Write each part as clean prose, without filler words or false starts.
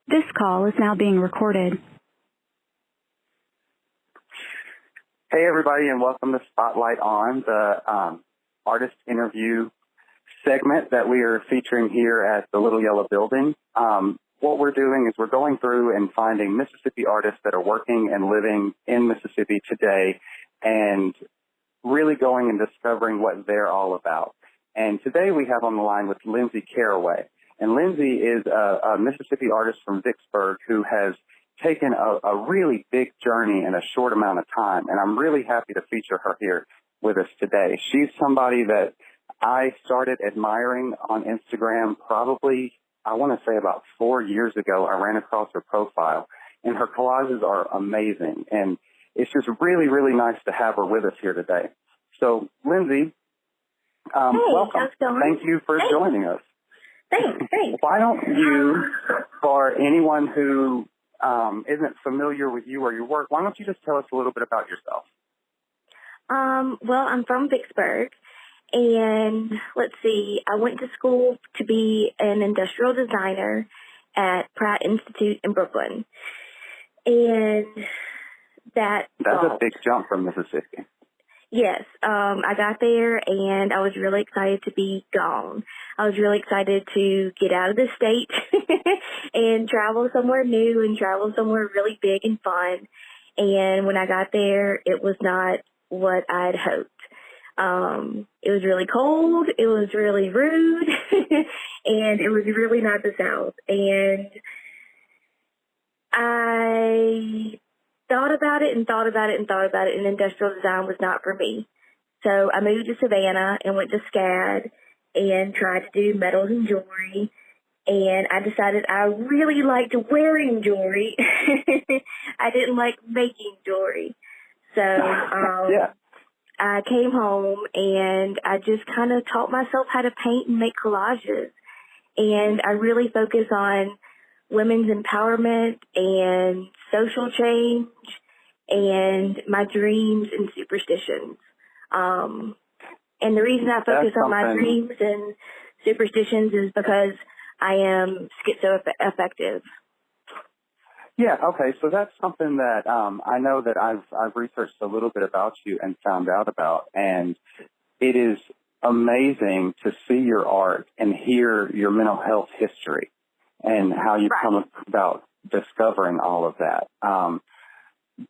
This call is now being recorded. Hey, everybody, and welcome to Spotlight On, the artist interview segment that we are featuring here at the Little Yellow Building. What we're doing is we're going through and finding Mississippi artists that are working and living in Mississippi today and really going and discovering what they're all about. And today we have on the line with Lindsay Carraway. And Lindsay is a Mississippi artist from Vicksburg who has taken a really big journey in a short amount of time. And I'm really happy to feature her here with us today. She's somebody that I started admiring on Instagram probably, I want to say about 4 years ago. I ran across her profile, and her collages are amazing. And it's just really, really nice to have her with us here today. So, Lindsay, welcome. How's it going? Thank you for joining us. Thanks. Why don't you, for anyone who isn't familiar with you or your work, why don't you just tell us a little bit about yourself? Well, I'm from Vicksburg, and let's see, I went to school to be an industrial designer at PRATT Institute in Brooklyn. And that's a big jump from Mississippi. Yes, I got there, and I was really excited to be gone. I was really excited to get out of the state and travel somewhere new and travel somewhere really big and fun. And when I got there, it was not what I'd hoped. It was really cold, it was really rude, and it was really not the South. And I thought about it, and industrial design was not for me. So I moved to Savannah and went to SCAD and tried to do metals and jewelry. And I decided I really liked wearing jewelry. I didn't like making jewelry. So I came home and I just kind of taught myself how to paint and make collages. And I really focus on women's empowerment and social change and my dreams and superstitions. And the reason I focus on my dreams and superstitions is because I am schizoaffective. Yeah, okay, so that's something that I know that I've researched a little bit about you and found out about, and it is amazing to see your art and hear your mental health history and how you've come about discovering all of that.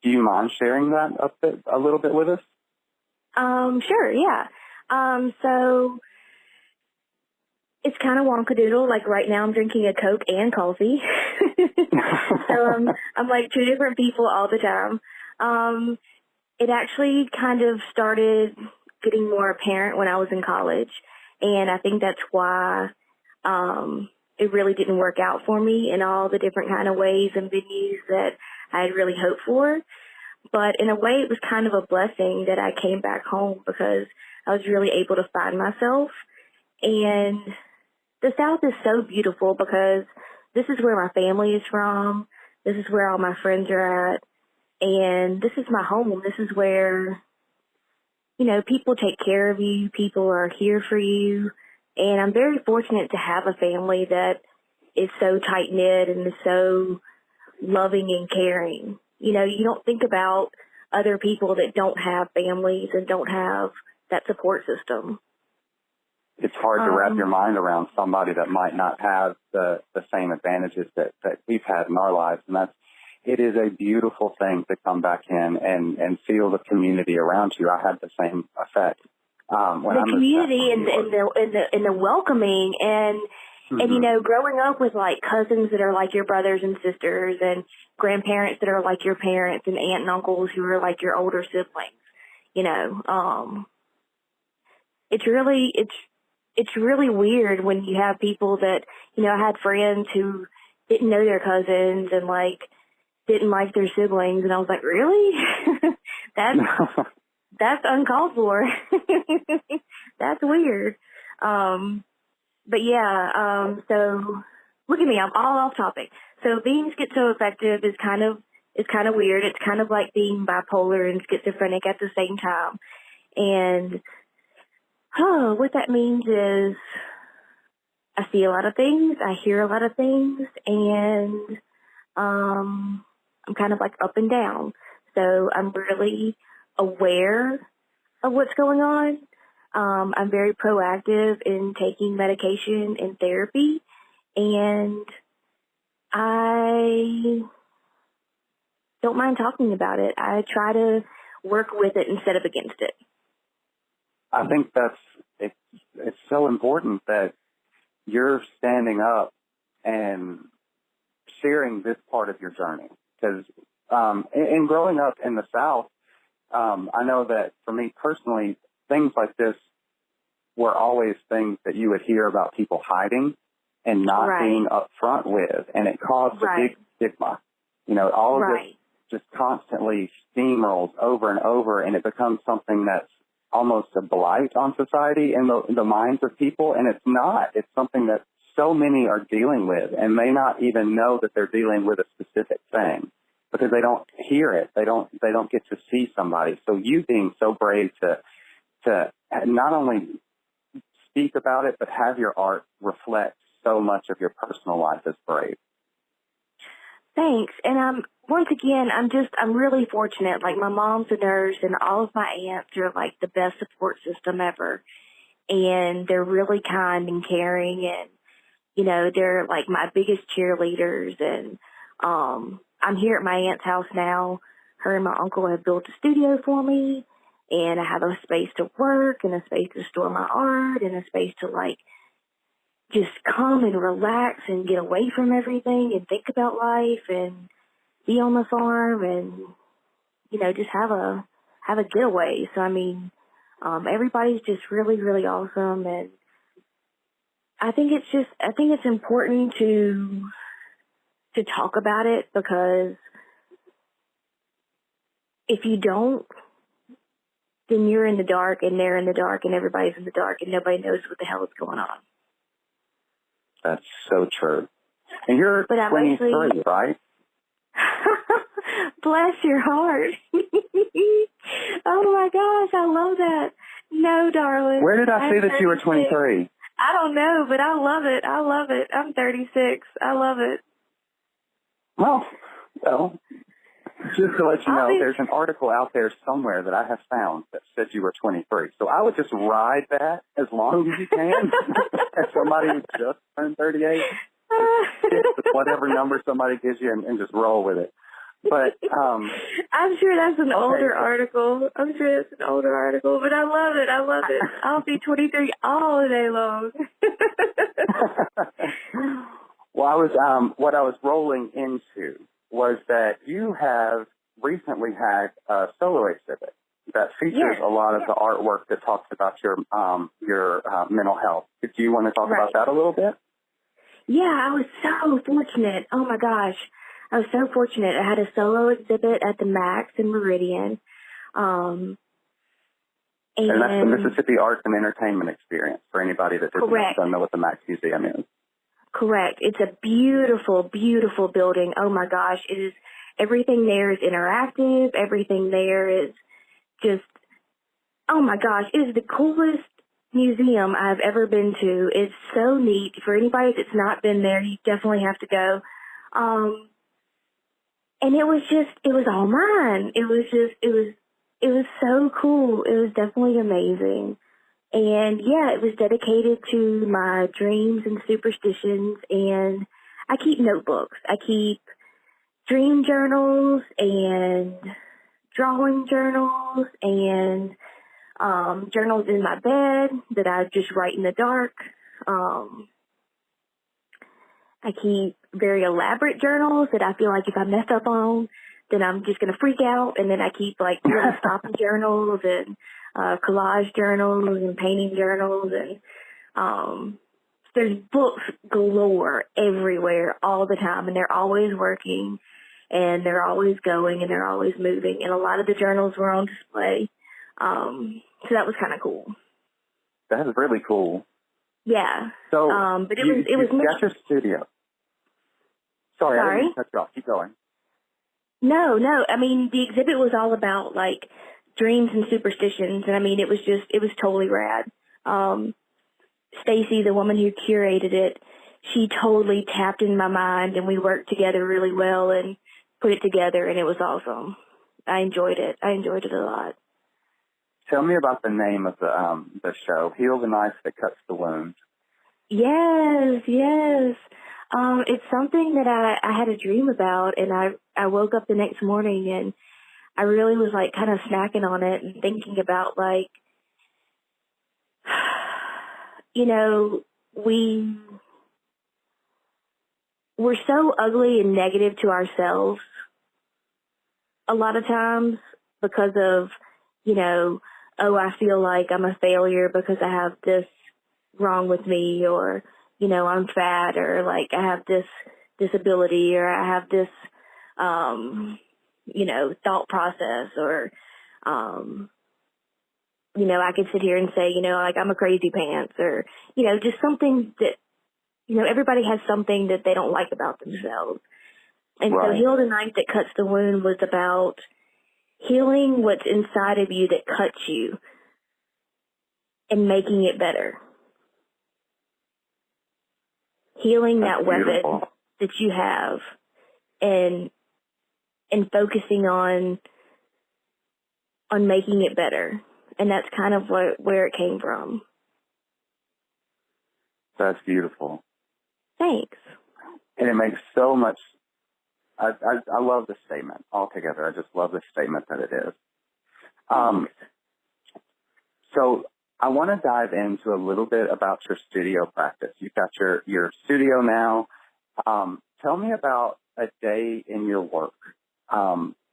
Do you mind sharing that a little bit with us? Sure, yeah. So it's kind of wonkadoodle. Like right now I'm drinking a Coke and coffee. So I'm like two different people all the time. It actually kind of started getting more apparent when I was in college. And I think that's why it really didn't work out for me in all the different kind of ways and venues that I had really hoped for. But in a way, it was kind of a blessing that I came back home because I was really able to find myself. And the South is so beautiful because this is where my family is from. This is where all my friends are at. And this is my home. This is where, people take care of you. People are here for you. And I'm very fortunate to have a family that is so tight-knit and is so loving and caring. You don't think about other people that don't have families and don't have that support system. It's hard to wrap your mind around somebody that might not have the same advantages that we've had in our lives. And it is a beautiful thing to come back in and feel the community around you. I had the same effect. The community and the welcoming and growing up with like cousins that are like your brothers and sisters and grandparents that are like your parents and aunt and uncles who are like your older siblings, it's really weird when you have people that, I had friends who didn't know their cousins and like didn't like their siblings, and I was like, really? That's uncalled for. That's weird. But yeah, so look at me, I'm all off topic. So being schizoaffective is kind of weird. It's kind of like being bipolar and schizophrenic at the same time. And what that means is I see a lot of things, I hear a lot of things, and I'm kind of like up and down. So I'm really aware of what's going on. I'm very proactive in taking medication and therapy, and I don't mind talking about it. I try to work with it instead of against it. I think it's so important that you're standing up and sharing this part of your journey. Because in growing up in the South, I know that for me personally, things like this were always things that you would hear about people hiding and not being upfront with, and it caused a big stigma. You know, all of this just constantly steamrolls over and over, and it becomes something that's almost a blight on society and the minds of people, and it's not. It's something that so many are dealing with and may not even know that they're dealing with a specific thing because they don't hear it. They don't get to see somebody. So you being so brave to not only speak about it, but have your art reflect so much of your personal life is brave. Thanks. And once again, I'm really fortunate. Like, my mom's a nurse, and all of my aunts are like the best support system ever. And they're really kind and caring, and, you know, they're like my biggest cheerleaders. And I'm here at my aunt's house now. Her and my uncle have built a studio for me, and I have a space to work and a space to store my art and a space to, like, just come and relax and get away from everything and think about life and be on the farm and, you know, just have a getaway. So, I mean, everybody's just really, really awesome. And I think it's important to talk about it, because if you don't, then you're in the dark and they're in the dark and everybody's in the dark and nobody knows what the hell is going on. That's so true. And you're 23, right? Bless your heart. Oh, my gosh, I love that. No, darling. Where did I see that you were 23? I don't know, but I love it. I love it. I'm 36. I love it. Well, just to let you know, there's an article out there somewhere that I have found that said you were 23. So I would just ride that as long as you can. As somebody who just turned 38, just whatever number somebody gives you and just roll with it. But I'm sure that's an older article. But I love it. I love it. I'll be 23 all day long. Well, what I was rolling into was that you have recently had a solo exhibit that features a lot of the artwork that talks about your mental health. Do you want to talk about that a little bit? Yeah, I was so fortunate. Oh, my gosh. I was so fortunate. I had a solo exhibit at the Max in Meridian. And that's the Mississippi Arts and Entertainment Experience for anybody that doesn't know what the Max Museum is. Correct. It's a beautiful, beautiful building. Oh, my gosh. Everything there is interactive. Everything there is just, oh, my gosh. It is the coolest museum I've ever been to. It's so neat. For anybody that's not been there, you definitely have to go. And it was all mine. It was so cool. It was definitely amazing. And yeah, it was dedicated to my dreams and superstitions, and I keep notebooks. I keep dream journals and drawing journals and journals in my bed that I just write in the dark. I keep very elaborate journals that I feel like if I mess up on, then I'm just going to freak out. And then I keep like little stopping journals and collage journals and painting journals. And there's books galore everywhere all the time. And they're always working and they're always going and they're always moving. And a lot of the journals were on display. So that was kind of cool. That is really cool. Yeah. So, but it was got your studio. Sorry, I didn't cut you off. Keep going. No. I mean, the exhibit was all about like dreams and superstitions, and I mean, it was totally rad. Stacy, the woman who curated it, she totally tapped in my mind, and we worked together really well and put it together, and it was awesome. I enjoyed it. I enjoyed it a lot. Tell me about the name of the show, Heal the Knife That Cuts the Wound. Yes. It's something that I had a dream about, and I woke up the next morning, and I really was, like, kind of snacking on it and thinking about, like, you know, we're so ugly and negative to ourselves a lot of times because of, you know, oh, I feel like I'm a failure because I have this wrong with me, or, you know, I'm fat, or, like, I have this disability, or I have this, you know, thought process, or, you know, I could sit here and say, you know, like, I'm a crazy pants, or, you know, just something that, you know, everybody has something that they don't like about themselves. And so Heal the Knife That Cuts the Wound was about healing what's inside of you that cuts you and making it better. Healing that weapon that you have and focusing on making it better. And that's kind of where it came from. That's beautiful. Thanks. And it makes so much, I love the statement altogether. I just love the statement that it is. So I want to dive into a little bit about your studio practice. You've got your studio now. Tell me about a day in your work.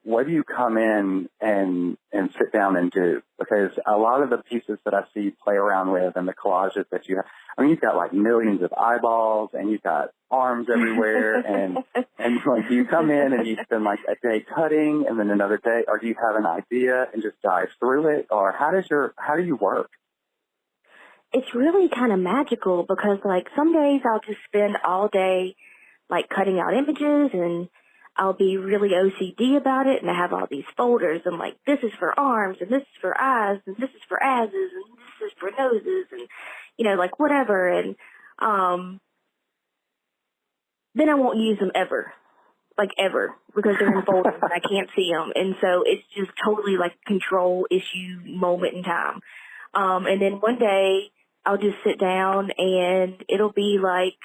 What do you come in and sit down and do? Because a lot of the pieces that I see you play around with and the collages that you have, I mean, you've got like millions of eyeballs and you've got arms everywhere and like, do you come in and you spend like a day cutting and then another day, or do you have an idea and just dive through it? Or how do you work? It's really kind of magical because, like, some days I'll just spend all day, like, cutting out images, and I'll be really OCD about it, and I have all these folders, and, like, this is for arms, and this is for eyes, and this is for asses, and this is for noses, and, you know, like, whatever, and then I won't use them ever, because they're in folders, and I can't see them, and so it's just totally, like, control issue moment in time. And then one day I'll just sit down and it'll be like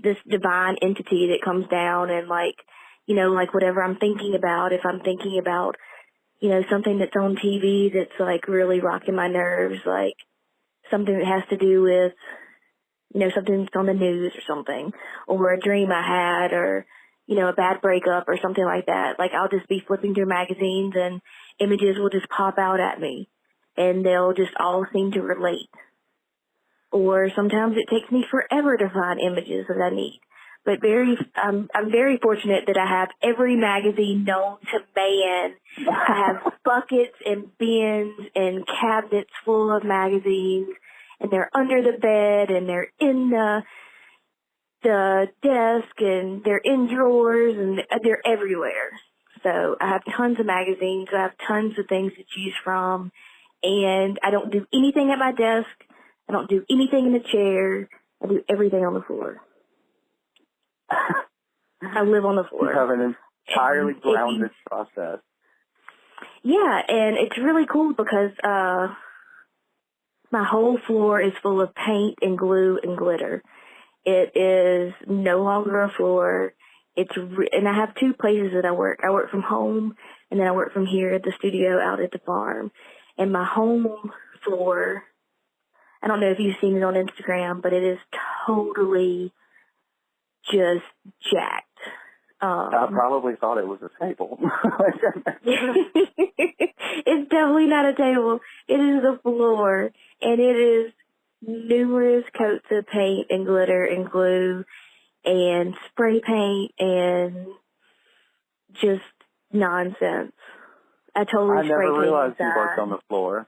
this divine entity that comes down and, like, you know, like whatever I'm thinking about, if I'm thinking about, you know, something that's on TV that's like really rocking my nerves, like something that has to do with, you know, something that's on the news or something, or a dream I had, or, you know, a bad breakup or something like that. Like, I'll just be flipping through magazines and images will just pop out at me. And they'll just all seem to relate. Or sometimes it takes me forever to find images that I need. But I'm very fortunate that I have every magazine known to man. I have buckets and bins and cabinets full of magazines, and they're under the bed, and they're in the desk, and they're in drawers, and they're everywhere. So I have tons of magazines. I have tons of things to choose from. And I don't do anything at my desk. I don't do anything in the chair. I do everything on the floor. I live on the floor. You have an entirely grounded process. Yeah, and it's really cool because my whole floor is full of paint and glue and glitter. It is no longer a floor. And I have two places that I work. I work from home, and then I work from here at the studio out at the farm. And my home floor, I don't know if you've seen it on Instagram, but it is totally just jacked. I probably thought it was a table. It's definitely not a table. It is a floor, and it is numerous coats of paint and glitter and glue and spray paint and just nonsense. I never realized you worked on the floor.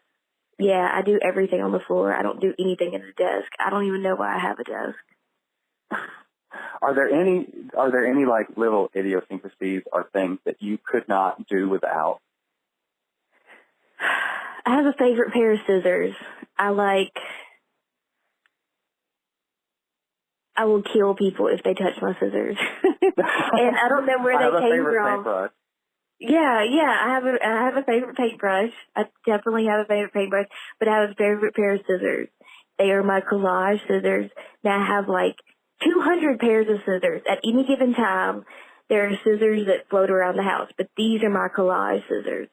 Yeah, I do everything on the floor. I don't do anything in the desk. I don't even know why I have a desk. Are there any like little idiosyncrasies or things that you could not do without? I have a favorite pair of scissors. I I will kill people if they touch my scissors. And I don't know where I have they a came favorite from. paintbrush. Yeah, I have a favorite paintbrush. I definitely have a favorite paintbrush, but I have a favorite pair of scissors. They are my collage scissors. Now I have like 200 pairs of scissors. At any given time, there are scissors that float around the house, but these are my collage scissors.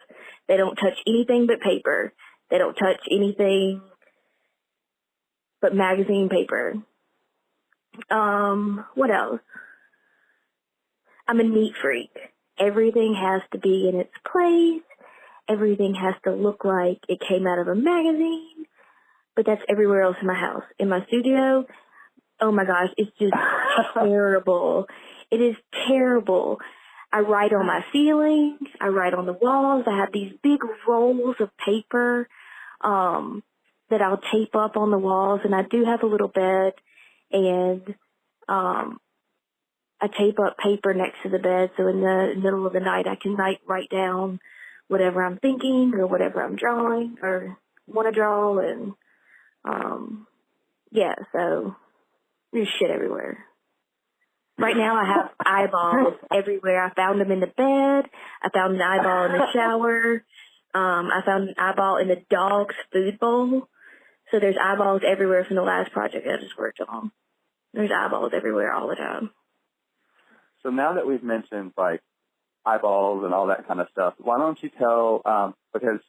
They don't touch anything but paper. They don't touch anything but magazine paper. What else? I'm a neat freak. Everything has to be in its place. Everything has to look like it came out of a magazine. But that's everywhere else in my house. In my studio, oh my gosh, it's just terrible. It is terrible. I write on my ceiling. I write on the walls. I have these big rolls of paper that I'll tape up on the walls. And I do have a little bed. And I tape up paper next to the bed, so in the middle of the night I can write down whatever I'm thinking or whatever I'm drawing or want to draw, and yeah, so there's shit everywhere. Right now I have eyeballs everywhere. I found them in the bed. I found an eyeball in the shower. I found an eyeball in the dog's food bowl. So there's eyeballs everywhere from the last project I just worked on. There's eyeballs everywhere all the time. So now that we've mentioned like eyeballs and all that kind of stuff, why don't you tell, because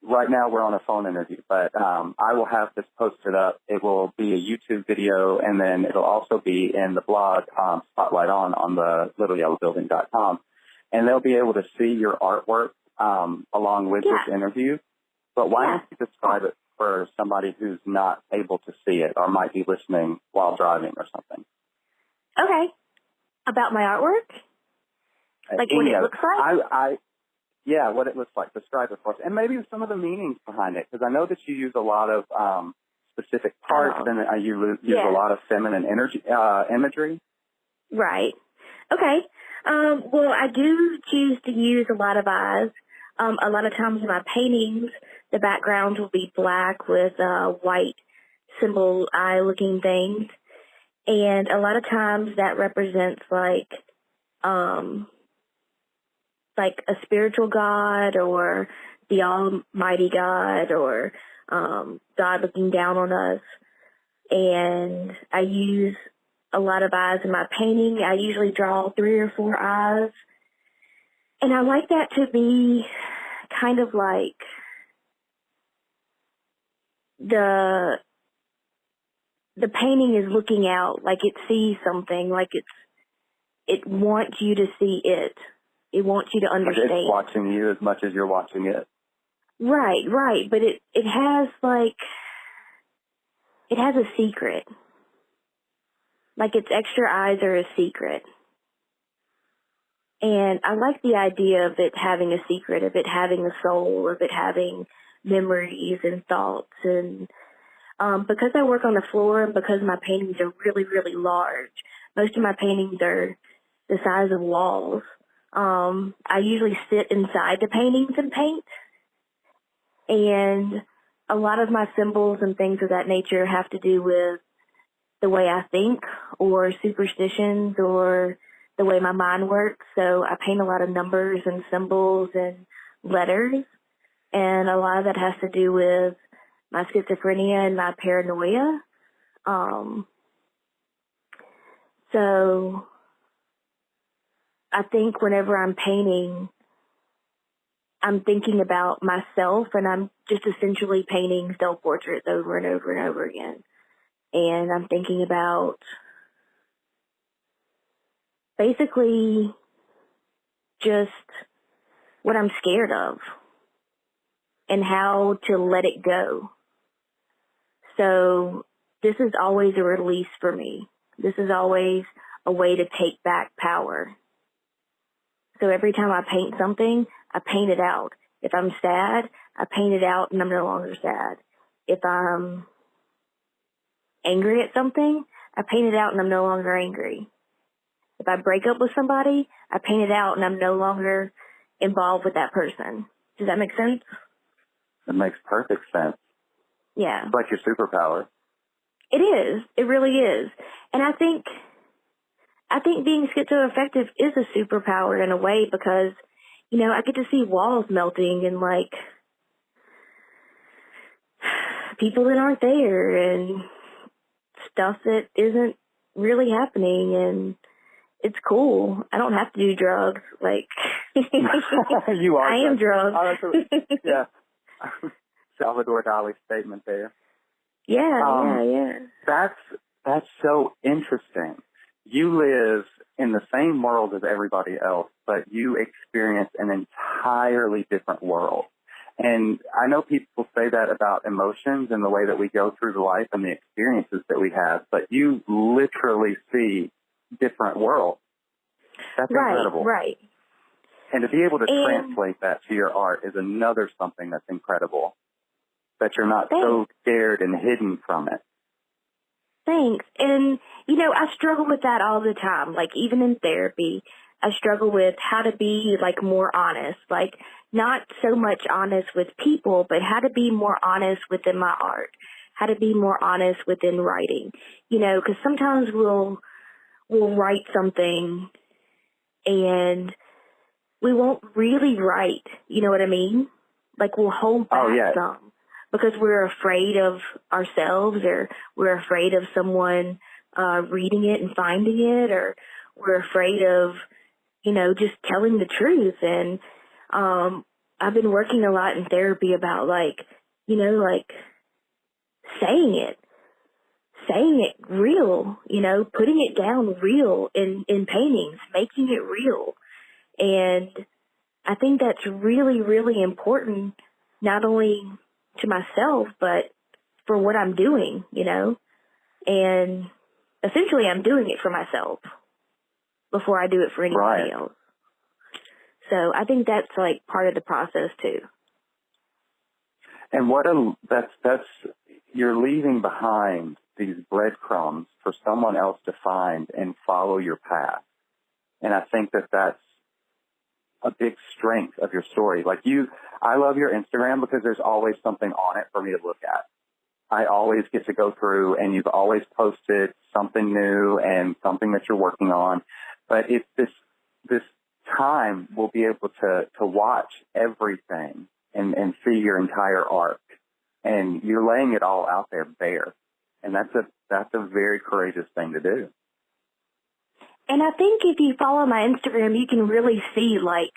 right now we're on a phone interview, but I will have this posted up. It will be a YouTube video, and then it'll also be in the blog Spotlight on the littleyellowbuilding.com, and they'll be able to see your artwork along with this interview. But why don't you describe it for somebody who's not able to see it or might be listening while driving or something? Okay. About my artwork? Like what it looks like? Yeah, what it looks like. Describe it for us. And maybe some of the meanings behind it, because I know that you use a lot of specific parts and you use a lot of feminine imagery. Right. Okay. Well, I do choose to use a lot of eyes. A lot of times in my paintings, the background will be black with white symbol eye-looking things. And a lot of times that represents like a spiritual God or the Almighty God or God looking down on us. And I use a lot of eyes in my painting. I usually draw 3 or 4 eyes. And I like that to be kind of like the painting is looking out, like it sees something, like it wants you to see it. It wants you to understand. It's watching you as much as you're watching it. Right. But it has it has a secret. Like its extra eyes are a secret. And I like the idea of it having a secret, of it having a soul, of it having memories and thoughts. And because I work on the floor and because my paintings are really, really large, most of my paintings are the size of walls. I usually sit inside the paintings and paint. And a lot of my symbols and things of that nature have to do with the way I think or superstitions or the way my mind works. So I paint a lot of numbers and symbols and letters. And a lot of that has to do with my schizophrenia and my paranoia. So I think whenever I'm painting, I'm thinking about myself, and I'm just essentially painting self-portraits over and over and over again. And I'm thinking about basically just what I'm scared of and how to let it go. So this is always a release for me. This is always a way to take back power. So every time I paint something, I paint it out. If I'm sad, I paint it out and I'm no longer sad. If I'm angry at something, I paint it out and I'm no longer angry. If I break up with somebody, I paint it out and I'm no longer involved with that person. Does that make sense? It makes perfect sense. Yeah. It's like your superpower. It is. It really is. And I think being schizoaffective is a superpower in a way because, I get to see walls melting and, like, people that aren't there and stuff that isn't really happening, and it's cool. I don't have to do drugs. Like, you are. I am drugs. Yeah. Salvador Dali's statement there. Yeah. That's so interesting. You live in the same world as everybody else, but you experience an entirely different world. And I know people say that about emotions and the way that we go through the life and the experiences that we have, but you literally see different worlds. That's incredible. Right. And to be able to translate that to your art is another something that's incredible, that you're not so scared and hidden from it. Thanks. And, I struggle with that all the time. Like, even in therapy, I struggle with how to be, like, more honest. Like, not so much honest with people, but how to be more honest within my art. How to be more honest within writing. Because sometimes we'll write something and we won't really write. You know what I mean? Like, we'll hold back some because we're afraid of ourselves, or we're afraid of someone reading it and finding it, or we're afraid of, just telling the truth. And I've been working a lot in therapy about, like, saying it real, putting it down real in paintings, making it real. And I think that's really, really important, not only to myself, but for what I'm doing, and essentially I'm doing it for myself before I do it for anybody else. So I think that's, like, part of the process too. And that's you're leaving behind these breadcrumbs for someone else to find and follow your path. And I think that's a big strength of your story. Like, I love your Instagram because there's always something on it for me to look at. I always get to go through, and you've always posted something new and something that you're working on. But it's this time we'll be able to watch everything and see your entire arc. And you're laying it all out there bare. And that's a very courageous thing to do. And I think if you follow my Instagram, you can really see, like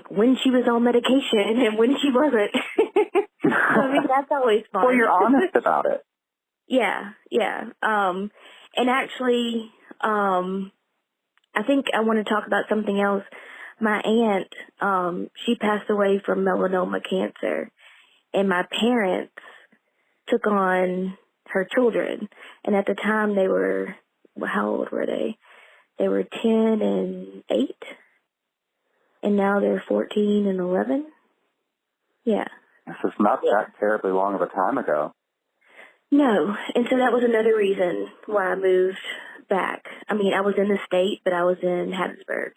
when she was on medication and when she wasn't. I mean, that's always fun. Well, you're honest about it. Yeah. And actually, I think I want to talk about something else. My aunt, she passed away from melanoma cancer, and my parents took on her children. And at the time they were, how old were they? They were 10 and 8, and now they're 14 and 11. Yeah. This is not that terribly long of a time ago. No, and so that was another reason why I moved back. I mean, I was in the state, but I was in Hattiesburg.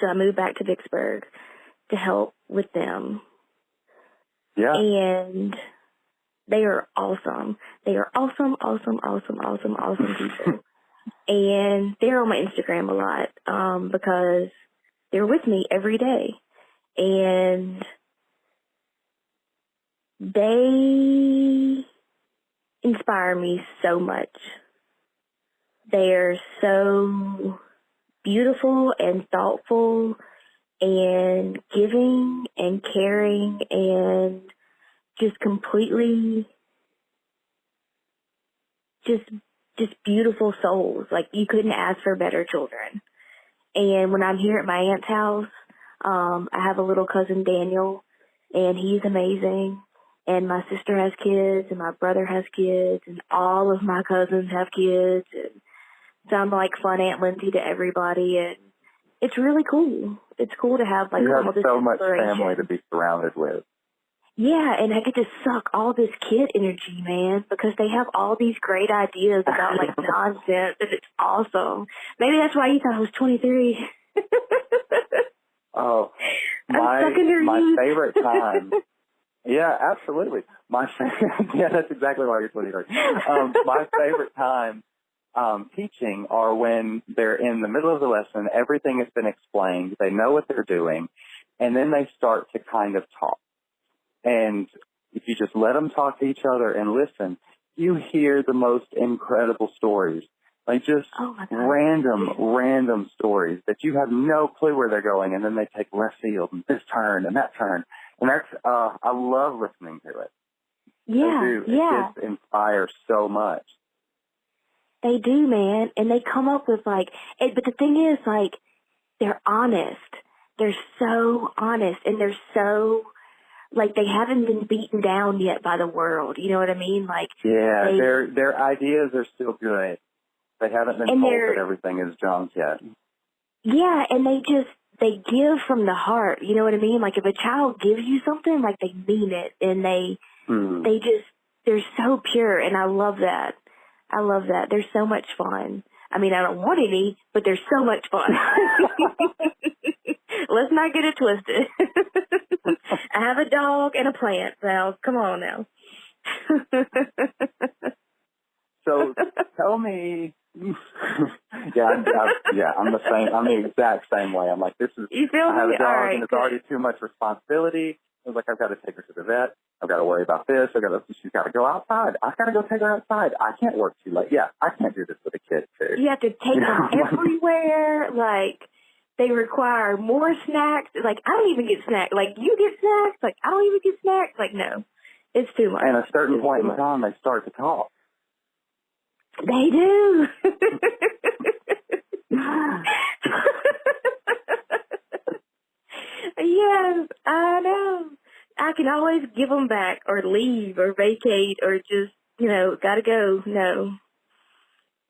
So I moved back to Vicksburg to help with them. Yeah. And they are awesome. They are awesome people. And they're on my Instagram a lot because they're with me every day. And they inspire me so much. They are so beautiful and thoughtful and giving and caring and just completely just beautiful souls. Like, you couldn't ask for better children. And when I'm here at my aunt's house, I have a little cousin, Daniel, and he's amazing. And my sister has kids, and my brother has kids, and all of my cousins have kids. And so I'm like fun Aunt Lindsay to everybody, and it's really cool. It's cool to have, like, you all have this so much inspiration. family to be surrounded with. Yeah, and I get to suck all this kid energy, man, because they have all these great ideas about, like, nonsense, and it's awesome. Maybe that's why you thought I was 23. Oh, my favorite time Yeah, absolutely. Yeah, that's exactly why you're 20 years. My favorite time teaching are when they're in the middle of the lesson, everything has been explained, they know what they're doing, and then they start to kind of talk. And if you just let them talk to each other and listen, you hear the most incredible stories, like just random stories that you have no clue where they're going, and then they take left field and this turn and that turn. And that's, I love listening to it. Yeah, they do. yeah. It just inspires so much. They do, man. And they come up with but the thing is, they're honest. They're so honest, and they're so, they haven't been beaten down yet by the world. You know what I mean? Yeah, their ideas are still good. They haven't been told that everything is junk yet. Yeah, and they give from the heart. You know what I mean? If a child gives you something, they mean it, and they're so pure, and I love that. I love that. They're so much fun. I mean, I don't want any, but they're so much fun. Let's not get it twisted. I have a dog and a plant, so come on now. So tell me, I'm the same. I'm the exact same way. I'm like, I have a dog, and it's already too much responsibility. I was like, I've got to take her to the vet. I've got to worry about this. She's got to go outside. I've got to go take her outside. I can't work too late. Yeah, I can't do this with a kid too. You have to take them everywhere. They require more snacks. I don't even get snacks. You get snacks. I don't even get snacks. No, it's too much. And at a certain point in time, they start to talk. They do. Yes, I know. I can always give them back or leave or vacate or just, gotta go. No.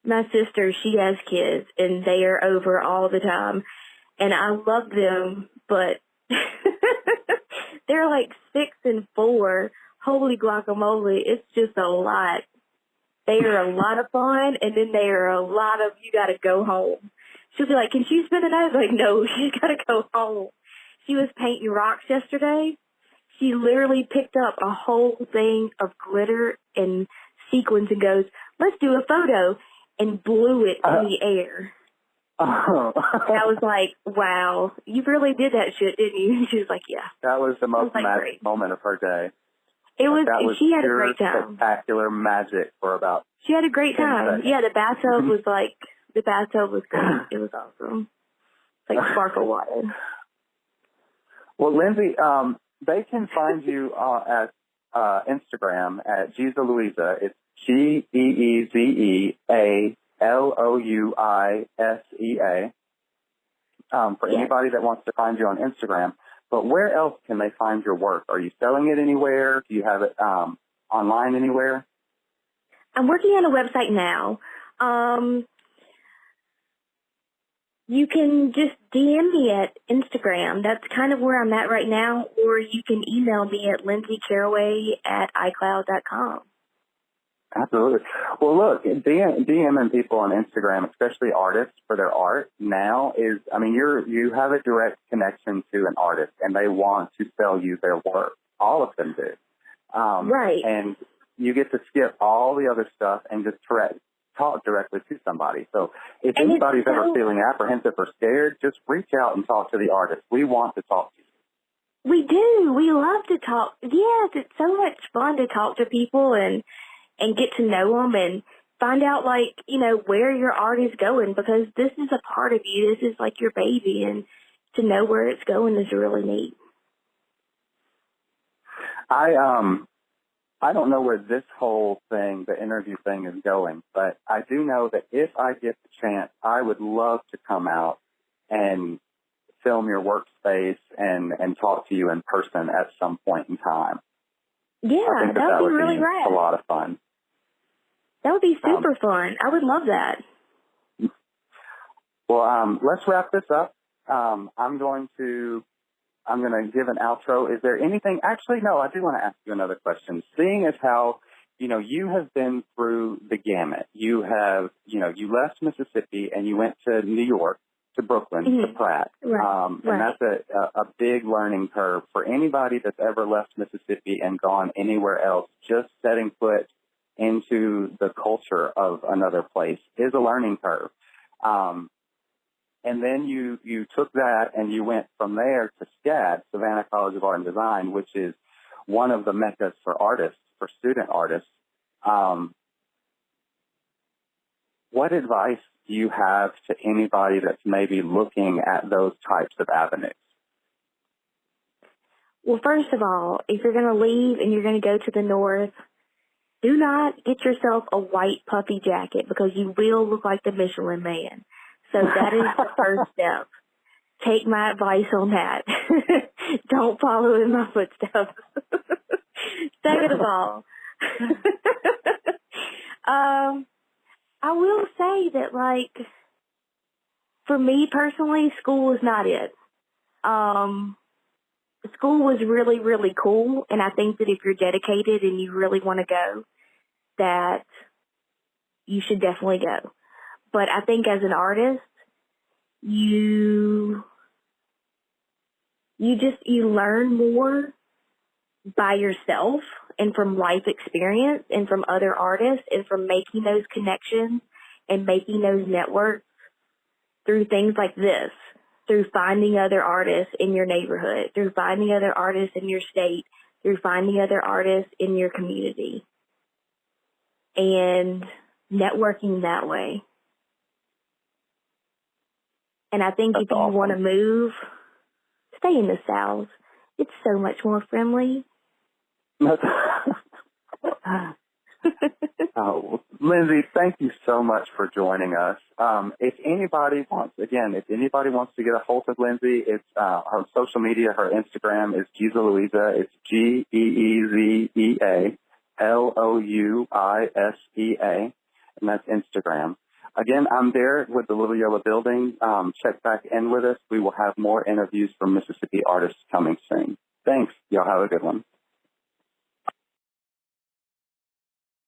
My sister, she has kids, and they are over all the time. And I love them, but they're 6 and 4. Holy guacamole, it's just a lot. They are a lot of fun, and then they are a lot of, you gotta go home. She'll be like, can she spend the night? I was like, no, she's gotta go home. She was painting rocks yesterday. She literally picked up a whole thing of glitter and sequins and goes, let's do a photo, and blew it in the air. Oh. And I was like, wow, you really did that shit, didn't you? And she was like, yeah. That was the most magic moment of her day. She had a great time. Spectacular magic for about. She had a great time. Seconds. Yeah, the bathtub was great. It was awesome. Sparkle water. Well, Lindsay, they can find you at Instagram at Giza Louisa. It's GeezeALouisa. For anybody that wants to find you on Instagram. But where else can they find your work? Are you selling it anywhere? Do you have it online anywhere? I'm working on a website now. You can just DM me at Instagram. That's kind of where I'm at right now. Or you can email me at lindsaycarraway@icloud.com. Absolutely. Well, look, DMing people on Instagram, especially artists for their art now you have a direct connection to an artist, and they want to sell you their work. All of them do. Right. And you get to skip all the other stuff and just talk directly to somebody. So if anybody's ever feeling apprehensive or scared, just reach out and talk to the artist. We want to talk to you. We do. We love to talk. Yes, it's so much fun to talk to people and get to know them and find out, where your art is going, because this is a part of you. This is your baby, and to know where it's going is really neat. I don't know where this whole thing, the interview thing, is going, but I do know that if I get the chance, I would love to come out and film your workspace and talk to you in person at some point in time. Yeah, I think that would be really rad. A lot of fun. That would be super fun. I would love that. Well, let's wrap this up. I'm going to give an outro. Is there anything? Actually, no, I do want to ask you another question. Seeing as how, you have been through the gamut. You have, you left Mississippi and you went to New York to Brooklyn, to Pratt. And that's a big learning curve for anybody that's ever left Mississippi and gone anywhere else. Just setting foot into the culture of another place is a learning curve. And then you took that and you went from there to SCAD, Savannah College of Art and Design, which is one of the meccas for artists, for student artists. What advice do you have to anybody that's maybe looking at those types of avenues? Well, first of all, if you're going to leave and you're going to go to the north, do not get yourself a white puffy jacket because you will look like the Michelin Man. So that is the first step. Take my advice on that. Don't follow in my footsteps. Second of all, I will say that, like, for me personally, school is not it. School was really, really cool, and I think that if you're dedicated and you really want to go, that you should definitely go. But I think as an artist, you learn more by yourself and from life experience and from other artists and from making those connections and making those networks through things like this, through finding other artists in your neighborhood, through finding other artists in your state, through finding other artists in your community, and networking that way. And I think if you want to move, stay in the South. It's so much more friendly. Lindsay, thank you so much for joining us. If anybody wants to get a hold of Lindsay, it's her social media, her Instagram is Giza Louisa. It's GeezeaLouisa, and that's Instagram. Again, I'm there with the Little Yellow Building. Check back in with us. We will have more interviews from Mississippi artists coming soon. Thanks. Y'all have a good one.